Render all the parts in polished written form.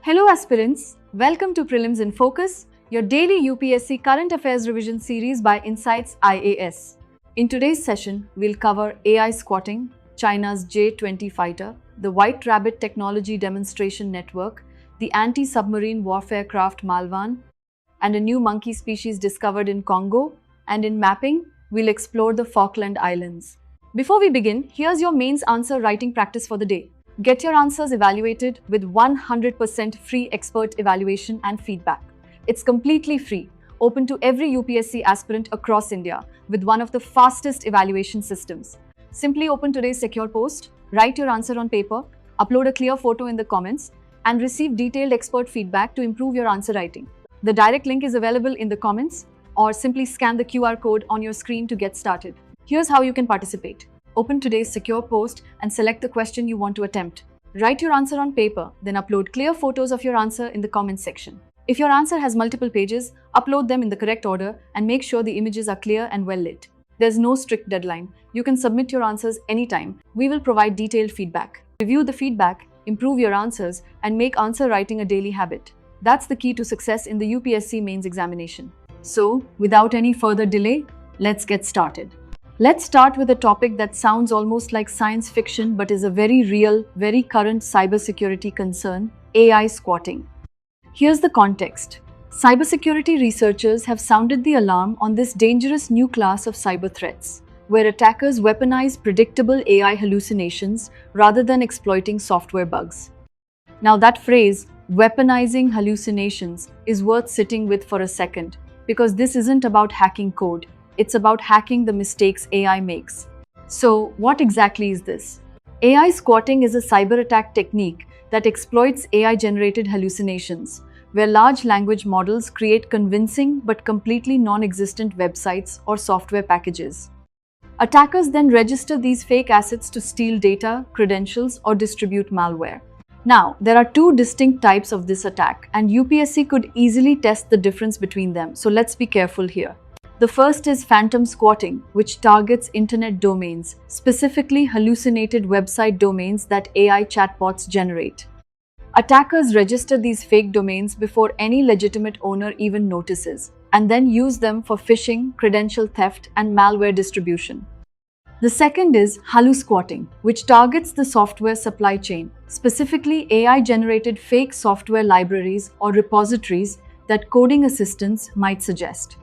Hello aspirants, welcome to Prelims in Focus, your daily UPSC Current Affairs revision series by Insights IAS. In today's session, we'll cover AI squatting, China's J-20 fighter, the White Rabbit Technology Demonstration Network, the Anti-Submarine Warfare Craft Malvan, and a new monkey species discovered in Congo, and in mapping, we'll explore the Falkland Islands. Before we begin, here's your mains answer writing practice for the day. Get your answers evaluated with 100% free expert evaluation and feedback. It's completely free, open to every UPSC aspirant across India with one of the fastest evaluation systems. Simply open today's secure post, write your answer on paper, upload a clear photo in the comments, and receive detailed expert feedback to improve your answer writing. The direct link is available in the comments, or simply scan the QR code on your screen to get started. Here's how you can participate. Open today's secure post and select the question you want to attempt. Write your answer on paper, then upload clear photos of your answer in the comments section. If your answer has multiple pages, upload them in the correct order and make sure the images are clear and well lit. There's no strict deadline. You can submit your answers anytime. We will provide detailed feedback. Review the feedback, improve your answers, and make answer writing a daily habit. That's the key to success in the UPSC mains examination. So, without any further delay, let's get started. Let's start with a topic that sounds almost like science fiction but is a very real, very current cybersecurity concern: AI squatting. Here's the context. Cybersecurity researchers have sounded the alarm on this dangerous new class of cyber threats, where attackers weaponize predictable AI hallucinations rather than exploiting software bugs. Now that phrase, weaponizing hallucinations, is worth sitting with for a second, because this isn't about hacking code. It's about hacking the mistakes AI makes. So, what exactly is this? AI squatting is a cyber attack technique that exploits AI-generated hallucinations, where large language models create convincing but completely non-existent websites or software packages. Attackers then register these fake assets to steal data, credentials, or distribute malware. Now, there are two distinct types of this attack, and UPSC could easily test the difference between them, so let's be careful here. The first is phantom squatting, which targets internet domains, specifically hallucinated website domains that AI chatbots generate. Attackers register these fake domains before any legitimate owner even notices, and then use them for phishing, credential theft, and malware distribution. The second is hallu-squatting, which targets the software supply chain, specifically AI-generated fake software libraries or repositories that coding assistants might suggest.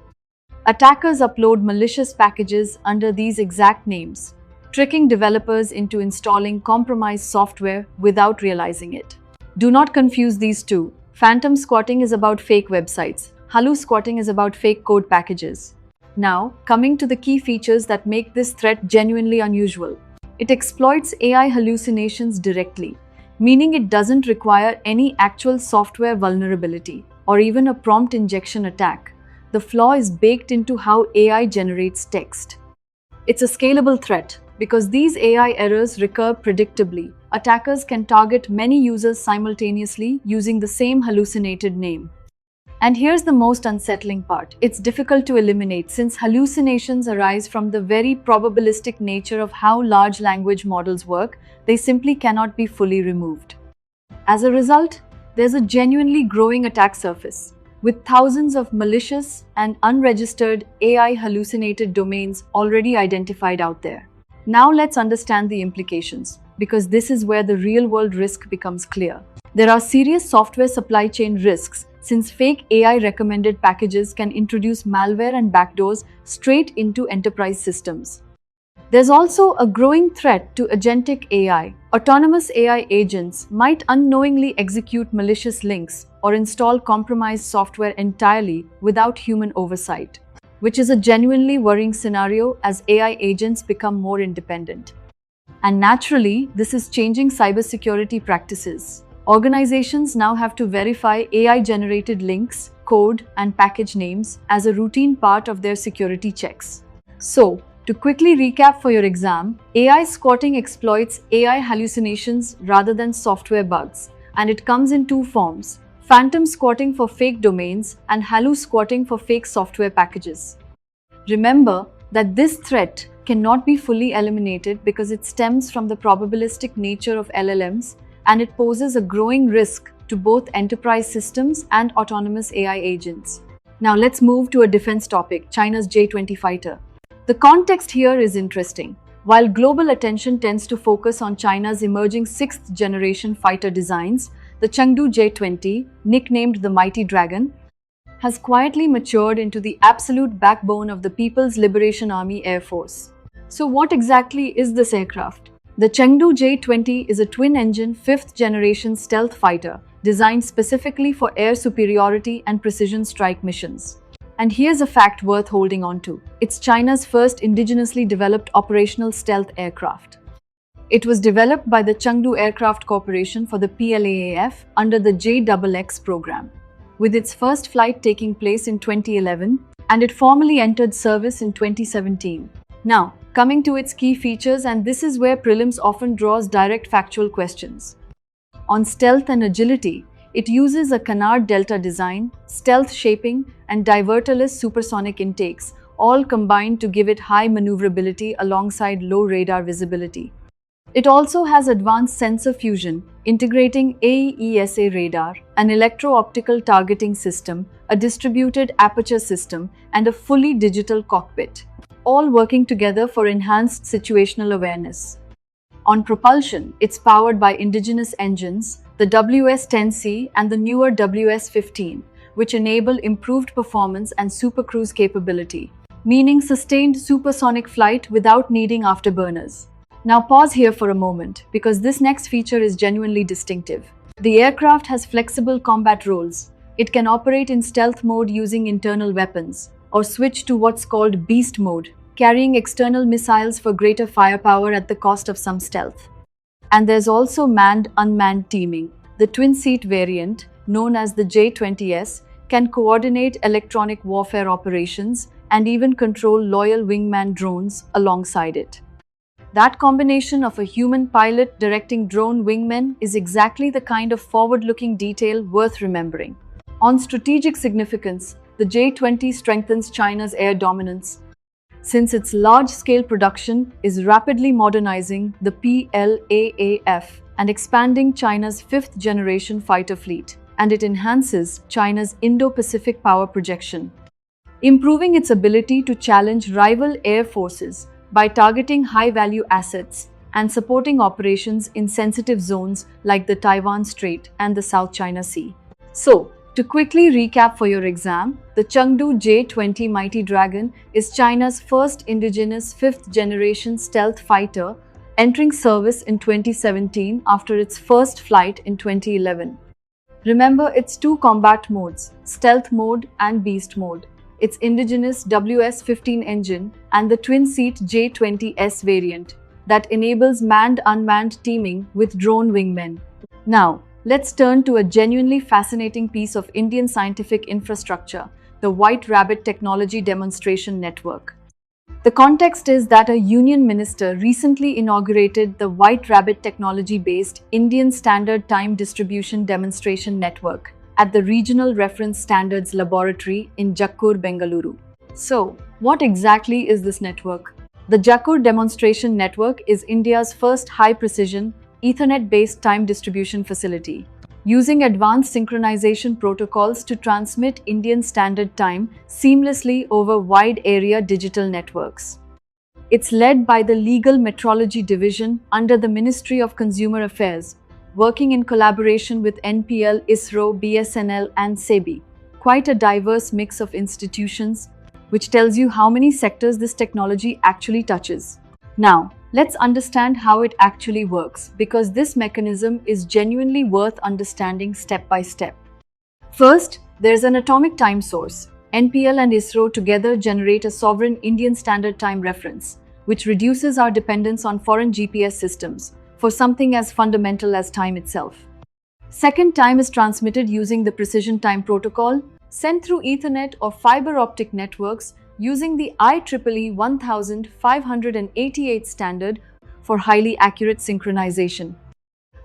Attackers upload malicious packages under these exact names, tricking developers into installing compromised software without realizing it. Do not confuse these two. Phantom squatting is about fake websites. Hallu-squatting is about fake code packages. Now, coming to the key features that make this threat genuinely unusual. It exploits AI hallucinations directly, meaning it doesn't require any actual software vulnerability or even a prompt injection attack. The flaw is baked into how AI generates text. It's a scalable threat because these AI errors recur predictably. Attackers can target many users simultaneously using the same hallucinated name. And here's the most unsettling part. It's difficult to eliminate since hallucinations arise from the very probabilistic nature of how large language models work. They simply cannot be fully removed. As a result, there's a genuinely growing attack surface, with thousands of malicious and unregistered AI hallucinated domains already identified out there. Now let's understand the implications, because this is where the real-world risk becomes clear. There are serious software supply chain risks, since fake AI recommended packages can introduce malware and backdoors straight into enterprise systems. There's also a growing threat to agentic AI. Autonomous AI agents might unknowingly execute malicious links or install compromised software entirely without human oversight, which is a genuinely worrying scenario as AI agents become more independent. And naturally, this is changing cybersecurity practices. Organizations now have to verify AI-generated links, code, and package names as a routine part of their security checks. So, to quickly recap for your exam, AI squatting exploits AI hallucinations rather than software bugs, and it comes in two forms: phantom squatting for fake domains and hallu-squatting for fake software packages. Remember that this threat cannot be fully eliminated because it stems from the probabilistic nature of LLMs, and it poses a growing risk to both enterprise systems and autonomous AI agents. Now let's move to a defense topic, China's J-20 fighter. The context here is interesting. While global attention tends to focus on China's emerging sixth-generation fighter designs, the Chengdu J-20, nicknamed the Mighty Dragon, has quietly matured into the absolute backbone of the People's Liberation Army Air Force. So what exactly is this aircraft? The Chengdu J-20 is a twin-engine, fifth-generation stealth fighter designed specifically for air superiority and precision strike missions. And here's a fact worth holding on to. It's China's first indigenously developed operational stealth aircraft. It was developed by the Chengdu Aircraft Corporation for the PLAAF under the JXX program, with its first flight taking place in 2011, and it formally entered service in 2017. Now, coming to its key features, and this is where prelims often draws direct factual questions. On stealth and agility, it uses a canard delta design, stealth shaping, and diverterless supersonic intakes, all combined to give it high maneuverability alongside low radar visibility. It also has advanced sensor fusion, integrating AESA radar, an electro-optical targeting system, a distributed aperture system, and a fully digital cockpit, all working together for enhanced situational awareness. On propulsion, it's powered by indigenous engines, the WS-10C and the newer WS-15, which enable improved performance and supercruise capability, meaning sustained supersonic flight without needing afterburners. Now pause here for a moment, because this next feature is genuinely distinctive. The aircraft has flexible combat roles. It can operate in stealth mode using internal weapons, or switch to what's called beast mode, carrying external missiles for greater firepower at the cost of some stealth. And there's also manned-unmanned teaming. The twin-seat variant, known as the J-20S, can coordinate electronic warfare operations and even control loyal wingman drones alongside it. That combination of a human pilot directing drone wingmen is exactly the kind of forward-looking detail worth remembering. On strategic significance, the J-20 strengthens China's air dominance, since its large-scale production is rapidly modernizing the PLAAF and expanding China's fifth-generation fighter fleet, and it enhances China's Indo-Pacific power projection, improving its ability to challenge rival air forces by targeting high-value assets and supporting operations in sensitive zones like the Taiwan Strait and the South China Sea. So, to quickly recap for your exam, the Chengdu J-20 Mighty Dragon is China's first indigenous fifth-generation stealth fighter, entering service in 2017 after its first flight in 2011. Remember its two combat modes, stealth mode and beast mode, its indigenous WS-15 engine, and the twin-seat J-20S variant that enables manned-unmanned teaming with drone wingmen. Now, let's turn to a genuinely fascinating piece of Indian scientific infrastructure, the White Rabbit Technology Demonstration Network. The context is that a union minister recently inaugurated the White Rabbit technology-based Indian Standard Time Distribution Demonstration Network at the Regional Reference Standards Laboratory in Jakkur, Bengaluru. So, what exactly is this network? The Jakkur Demonstration Network is India's first high-precision, Ethernet-based time distribution facility, using advanced synchronization protocols to transmit Indian Standard Time seamlessly over wide-area digital networks. It's led by the Legal Metrology Division under the Ministry of Consumer Affairs, working in collaboration with NPL, ISRO, BSNL, and SEBI. Quite a diverse mix of institutions, which tells you how many sectors this technology actually touches. Now, let's understand how it actually works, because this mechanism is genuinely worth understanding step by step. First, there's an atomic time source. NPL and ISRO together generate a sovereign Indian Standard Time reference, which reduces our dependence on foreign GPS systems for something as fundamental as time itself. Second, time is transmitted using the Precision Time Protocol, sent through Ethernet or fiber optic networks using the IEEE 1588 standard for highly accurate synchronization.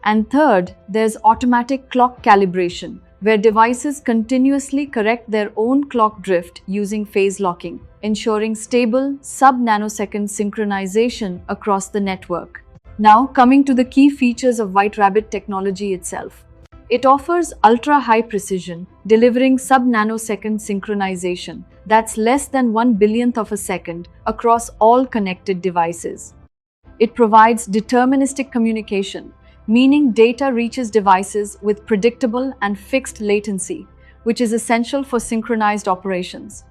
And third, there's automatic clock calibration, where devices continuously correct their own clock drift using phase locking, ensuring stable sub-nanosecond synchronization across the network. Now, coming to the key features of White Rabbit technology itself. It offers ultra-high precision, delivering sub-nanosecond synchronization that's less than 1 billionth of a second across all connected devices. It provides deterministic communication, meaning data reaches devices with predictable and fixed latency, which is essential for synchronized operations.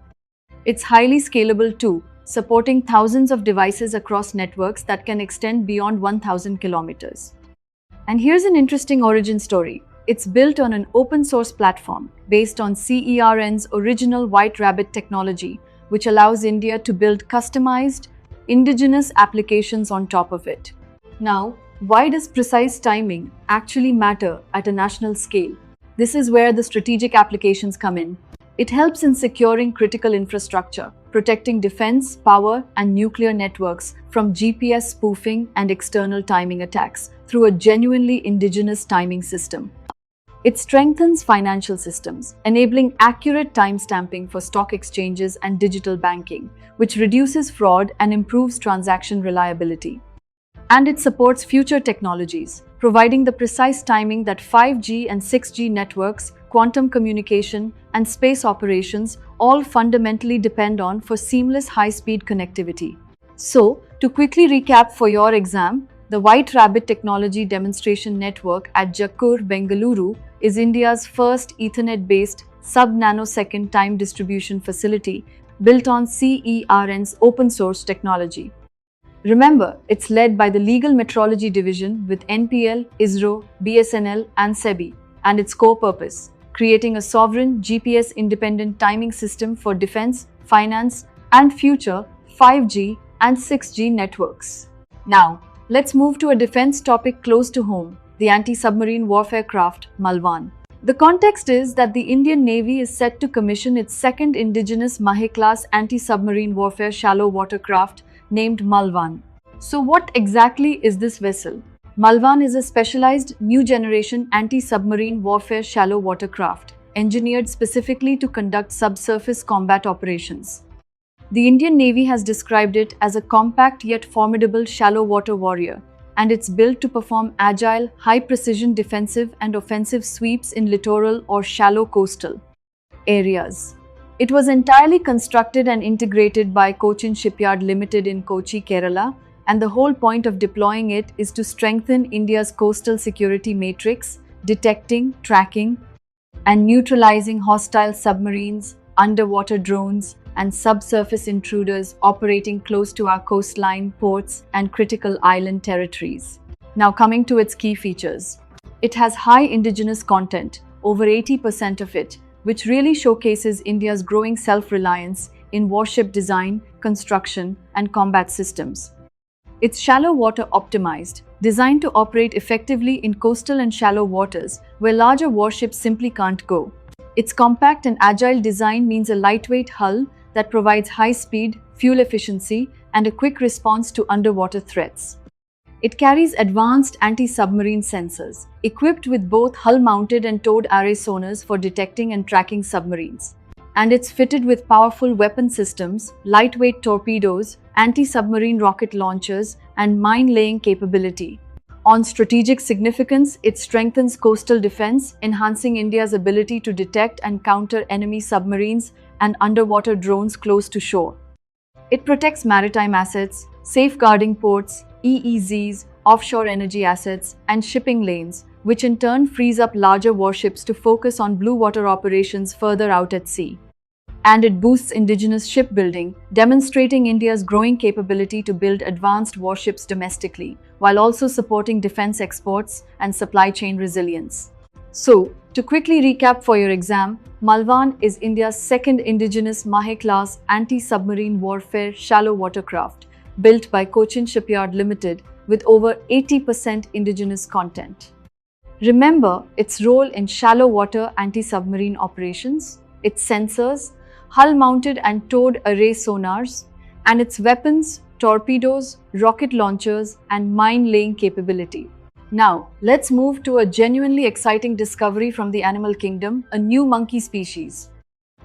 It's highly scalable too, supporting thousands of devices across networks that can extend beyond 1,000 kilometers. And here's an interesting origin story. It's built on an open-source platform based on CERN's original White Rabbit technology, which allows India to build customized, indigenous applications on top of it. Now, why does precise timing actually matter at a national scale? This is where the strategic applications come in. It helps in securing critical infrastructure, protecting defense, power, and nuclear networks from GPS spoofing and external timing attacks through a genuinely indigenous timing system. It strengthens financial systems, enabling accurate timestamping for stock exchanges and digital banking, which reduces fraud and improves transaction reliability. And it supports future technologies, providing the precise timing that 5G and 6G networks, quantum communication, and space operations all fundamentally depend on for seamless high-speed connectivity. So, to quickly recap for your exam, the White Rabbit Technology Demonstration Network at Jakkur, Bengaluru is India's first Ethernet-based sub-nanosecond time distribution facility built on CERN's open-source technology. Remember, it's led by the Legal Metrology Division with NPL, ISRO, BSNL, and SEBI, and its core purpose: creating a sovereign, GPS-independent timing system for defense, finance, and future 5G and 6G networks. Now, let's move to a defense topic close to home: the Anti-Submarine Warfare Craft Malvan. The context is that the Indian Navy is set to commission its second indigenous Mahe-class anti-submarine warfare shallow water craft named Malvan. So what exactly is this vessel? Malvan is a specialized new generation anti-submarine warfare shallow water craft, engineered specifically to conduct subsurface combat operations. The Indian Navy has described it as a compact yet formidable shallow water warrior, and it's built to perform agile, high-precision defensive and offensive sweeps in littoral or shallow coastal areas. It was entirely constructed and integrated by Cochin Shipyard Limited in Kochi, Kerala, and the whole point of deploying it is to strengthen India's coastal security matrix, detecting, tracking, and neutralizing hostile submarines, underwater drones, and subsurface intruders operating close to our coastline, ports, and critical island territories. Now coming to its key features. It has high indigenous content, over 80% of it, which really showcases India's growing self-reliance in warship design, construction, and combat systems. It's shallow water optimized, designed to operate effectively in coastal and shallow waters where larger warships simply can't go. Its compact and agile design means a lightweight hull that provides high speed, fuel efficiency, and a quick response to underwater threats. It carries advanced anti-submarine sensors, equipped with both hull-mounted and towed array sonars for detecting and tracking submarines. And it's fitted with powerful weapon systems, lightweight torpedoes, anti-submarine rocket launchers, and mine-laying capability. On strategic significance, it strengthens coastal defense, enhancing India's ability to detect and counter enemy submarines and underwater drones close to shore. It protects maritime assets, safeguarding ports, EEZs, offshore energy assets, and shipping lanes, which in turn frees up larger warships to focus on blue water operations further out at sea. And it boosts indigenous shipbuilding, demonstrating India's growing capability to build advanced warships domestically, while also supporting defense exports and supply chain resilience. So, to quickly recap for your exam, Malvan is India's second indigenous Mahe-class anti-submarine warfare shallow water craft, built by Cochin Shipyard Limited with over 80% indigenous content. Remember its role in shallow water anti-submarine operations, its sensors, hull-mounted and towed array sonars, and its weapons, torpedoes, rocket launchers, and mine-laying capability. Now, let's move to a genuinely exciting discovery from the animal kingdom, a new monkey species.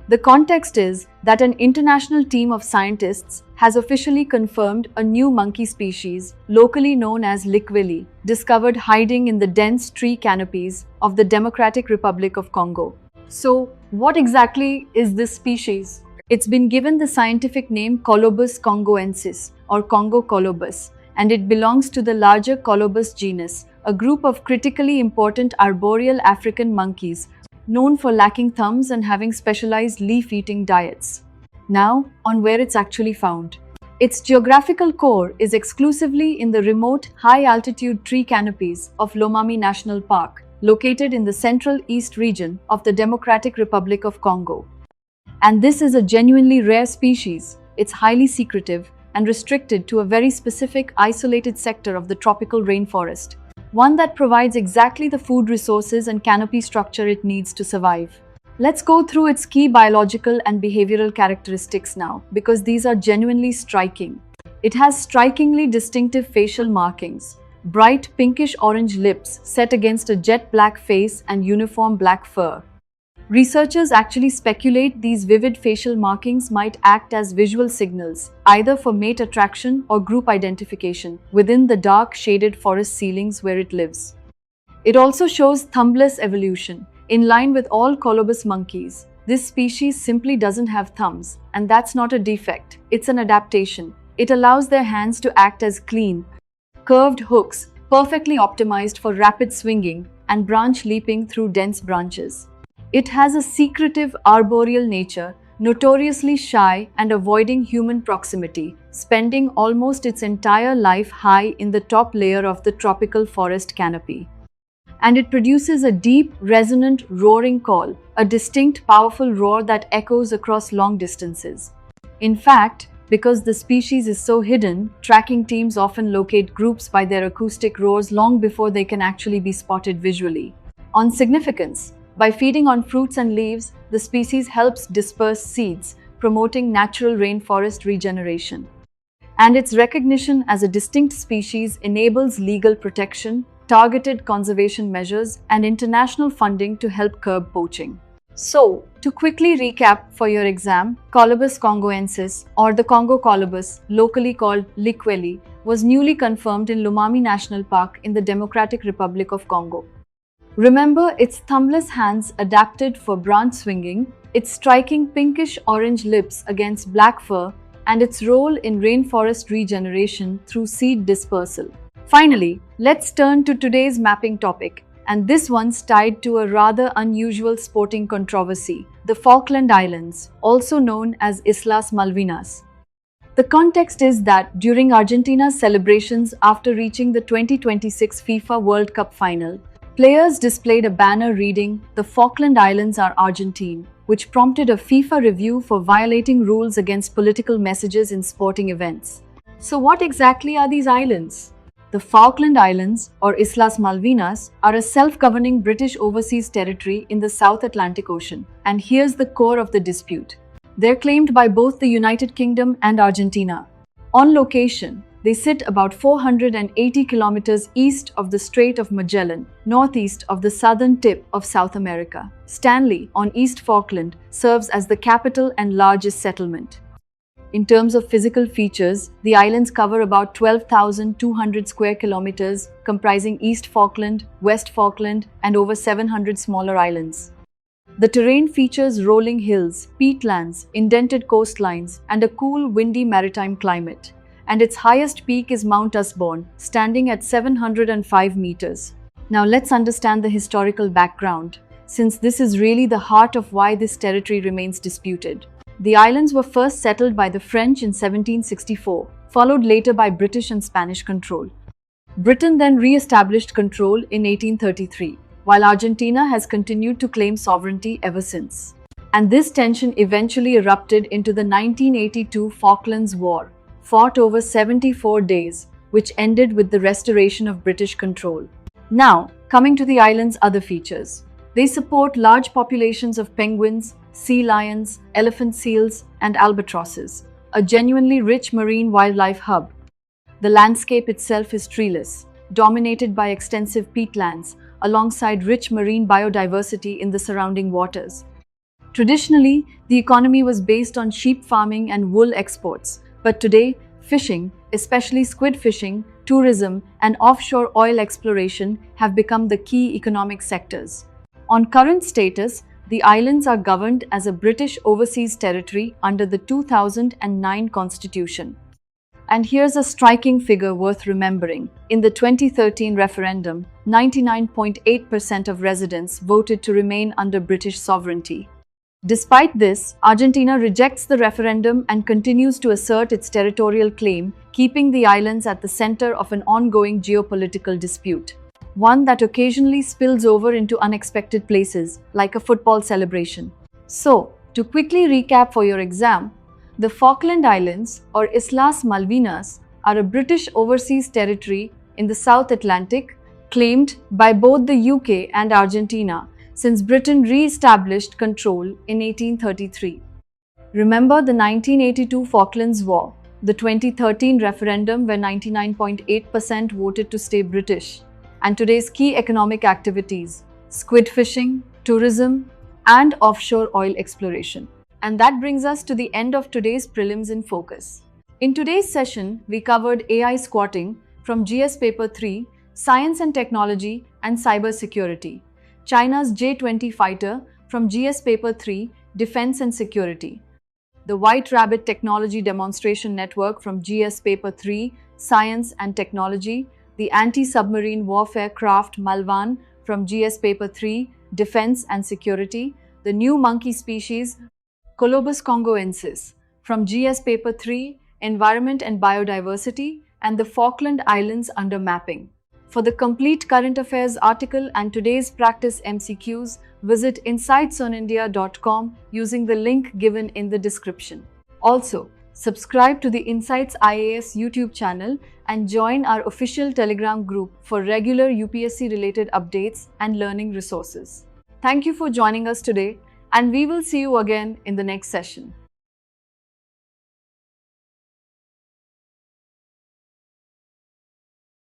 The context is that an international team of scientists has officially confirmed a new monkey species, locally known as liqueli, discovered hiding in the dense tree canopies of the Democratic Republic of Congo. So, what exactly is this species? It's been given the scientific name Colobus congoensis or Congo colobus, and it belongs to the larger Colobus genus, a group of critically important arboreal African monkeys known for lacking thumbs and having specialized leaf-eating diets. Now, on where it's actually found. Its geographical core is exclusively in the remote, high-altitude tree canopies of Lomami National Park, located in the Central East region of the Democratic Republic of Congo. And this is a genuinely rare species. It's highly secretive and restricted to a very specific, isolated sector of the tropical rainforest, one that provides exactly the food resources and canopy structure it needs to survive. Let's go through its key biological and behavioral characteristics now, because these are genuinely striking. It has strikingly distinctive facial markings, bright pinkish-orange lips set against a jet black face and uniform black fur. Researchers actually speculate these vivid facial markings might act as visual signals, either for mate attraction or group identification, within the dark, shaded forest ceilings where it lives. It also shows thumbless evolution. In line with all colobus monkeys, this species simply doesn't have thumbs, and that's not a defect, it's an adaptation. It allows their hands to act as clean, curved hooks, perfectly optimized for rapid swinging and branch leaping through dense branches. It has a secretive arboreal nature, notoriously shy and avoiding human proximity, spending almost its entire life high in the top layer of the tropical forest canopy. And it produces a deep, resonant, roaring call, a distinct, powerful roar that echoes across long distances. In fact, because the species is so hidden, tracking teams often locate groups by their acoustic roars long before they can actually be spotted visually. On significance, by feeding on fruits and leaves, the species helps disperse seeds, promoting natural rainforest regeneration. And its recognition as a distinct species enables legal protection, targeted conservation measures, and international funding to help curb poaching. So, to quickly recap for your exam, Colobus congoensis, or the Congo colobus, locally called liqueli, was newly confirmed in Lomami National Park in the Democratic Republic of Congo. Remember its thumbless hands adapted for branch swinging, its striking pinkish-orange lips against black fur, and its role in rainforest regeneration through seed dispersal. Finally, let's turn to today's mapping topic, and this one's tied to a rather unusual sporting controversy, the Falkland Islands, also known as Islas Malvinas. The context is that during Argentina's celebrations after reaching the 2026 FIFA World Cup final, players displayed a banner reading, "The Falkland Islands are Argentine," which prompted a FIFA review for violating rules against political messages in sporting events. So what exactly are these islands? The Falkland Islands, or Islas Malvinas, are a self-governing British overseas territory in the South Atlantic Ocean. And here's the core of the dispute. They're claimed by both the United Kingdom and Argentina. On location, they sit about 480 kilometers east of the Strait of Magellan, northeast of the southern tip of South America. Stanley, on East Falkland, serves as the capital and largest settlement. In terms of physical features, the islands cover about 12,200 square kilometers, comprising East Falkland, West Falkland, and over 700 smaller islands. The terrain features rolling hills, peatlands, indented coastlines, and a cool, windy maritime climate. And its highest peak is Mount Usborne, standing at 705 meters. Now let's understand the historical background, since this is really the heart of why this territory remains disputed. The islands were first settled by the French in 1764, followed later by British and Spanish control. Britain then re-established control in 1833, while Argentina has continued to claim sovereignty ever since. And this tension eventually erupted into the 1982 Falklands War, fought over 74 days, which ended with the restoration of British control. Now, coming to the island's other features. They support large populations of penguins, sea lions, elephant seals, and albatrosses, a genuinely rich marine wildlife hub. The landscape itself is treeless, dominated by extensive peatlands, alongside rich marine biodiversity in the surrounding waters. Traditionally, the economy was based on sheep farming and wool exports, but today, fishing, especially squid fishing, tourism, and offshore oil exploration have become the key economic sectors. On current status, the islands are governed as a British overseas territory under the 2009 Constitution. And here's a striking figure worth remembering. In the 2013 referendum, 99.8% of residents voted to remain under British sovereignty. Despite this, Argentina rejects the referendum and continues to assert its territorial claim, keeping the islands at the center of an ongoing geopolitical dispute. One that occasionally spills over into unexpected places, like a football celebration. So, to quickly recap for your exam, the Falkland Islands, or Islas Malvinas, are a British overseas territory in the South Atlantic, claimed by both the UK and Argentina since Britain re-established control in 1833. Remember the 1982 Falklands War, the 2013 referendum where 99.8% voted to stay British, and today's key economic activities, squid fishing, tourism, and offshore oil exploration. And that brings us to the end of today's Prelims in Focus. In today's session, we covered AI squatting from GS Paper 3, Science and Technology and Cybersecurity, China's J-20 fighter from GS Paper 3, Defense and Security, the White Rabbit Technology Demonstration Network from GS Paper 3, Science and Technology, the Anti-Submarine Warfare Craft Malvan from GS Paper 3, Defense and Security, the new monkey species Colobus congoensis from GS Paper 3, Environment and Biodiversity, and the Falkland Islands under mapping. For the complete current affairs article and today's practice MCQs, visit insightsonindia.com using the link given in the description. Also, subscribe to the Insights IAS YouTube channel and join our official Telegram group for regular UPSC-related updates and learning resources. Thank you for joining us today, and we will see you again in the next session.